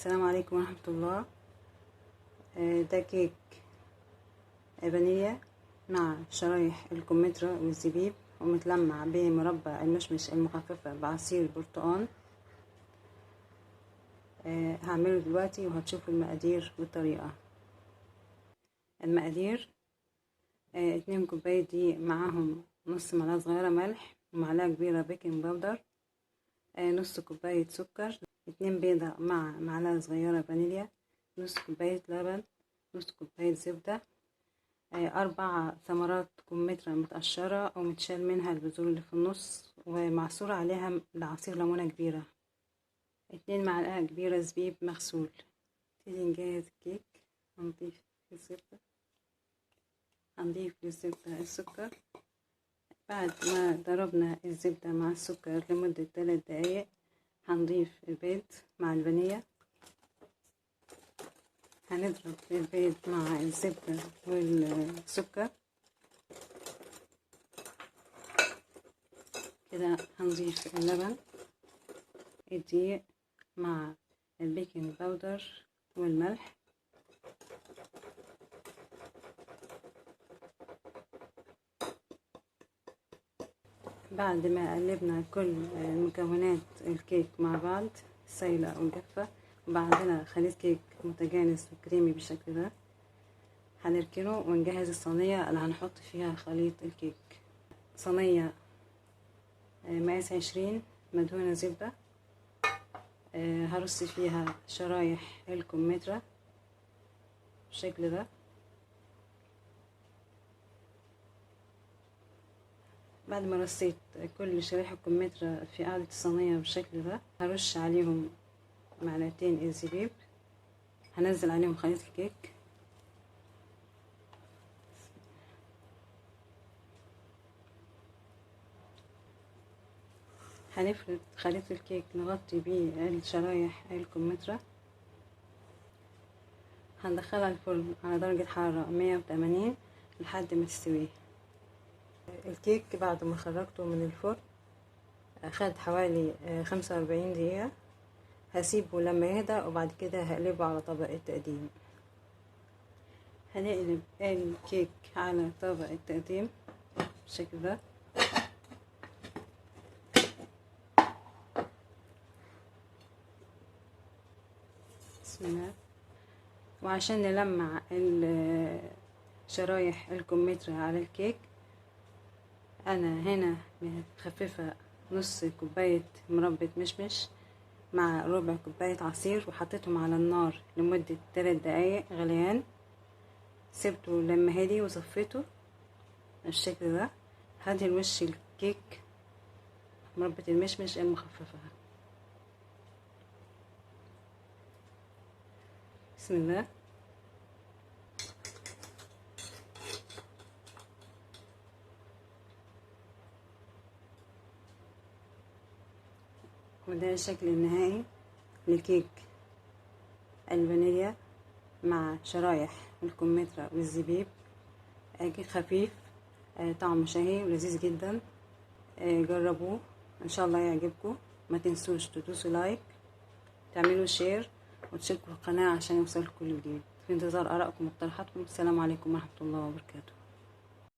السلام عليكم ورحمة الله. ده كيك فانيليا مع شرايح الكمثرى والزبيب ومتلمع بمربى المشمش المخففة بعصير البرتقال. هعمله دلوقتي وهتشوفوا المقادير والطريقة. المقادير: 2 كوباية دقيق معاهم نص معلقة صغيرة ملح ومعلقة كبيرة بيكنج باودر، نص كوباية سكر، 2 بيضة مع معلقة صغيرة فانيليا، نص كوباية لبن، نص كوباية زبدة، 4 ثمرات كمثرى متقشرة ومتشال منها البذور اللي في النص ومعصور عليها لعصير ليمونة كبيرة، 2 معلقة كبيرة زبيب مغسول. نبتدي نجهز الكيك. هنضيف للزبدة السكر. بعد ما ضربنا الزبدة مع السكر لمدة 3 دقايق هنضيف البيض مع الفانيليا. هنضرب البيض مع الزبدة والسكر كده. هنضيف اللبن، الدقيق مع البيكنج باودر والملح. بعد ما قلبنا كل مكونات الكيك مع بعض سايلة او جافة وبعدنا خليط كيك متجانس وكريمي بالشكل ده، هنركنه ونجهز الصينية اللي هنحط فيها خليط الكيك. صينية مقاس 20 مدهونة زبدة، هرص فيها شرايح الكمثرى بالشكل ده. بعد ما رصيت كل شرايح الكمثرى في قاعدة الصينية بالشكل ده هرش عليهم معلقتين الزبيب، هنزل عليهم خليط الكيك. هنفرد خليط الكيك نغطي بيه الشرايح الكمثرى. هندخلها الفرن على درجة حرارة 180 لحد ما تستوي. الكيك بعد ما خرجته من الفرن اخد حوالي 45 دقيقة. هسيبه لما يهدى وبعد كده هقلبه على طبق التقديم. هنقلب الكيك على طبق التقديم بالشكل ده. بسم الله. وعشان نلمع شرايح الكمثرى على الكيك انا هنا مخففة نص كوباية مربى مشمش مع ربع كوباية عصير وحطيتهم على النار لمدة 3 دقايق غليان. سبته لما هدي وصفيته بالشكل ده. هدهن وش الكيك مربى المشمش المخففة. بسم الله. وده الشكل النهائي لكيك الفانيليا مع شرايح الكمثرى والزبيب. كيك خفيف، طعمه شهي ولذيذ جدا. جربوه ان شاء الله يعجبكم. ما تنسوش تدوسوا لايك، تعملوا شير وتشتركوا في القناة عشان يوصلكم كل جديد. في انتظار ارائكم واقتراحاتكم. السلام عليكم ورحمة الله وبركاته.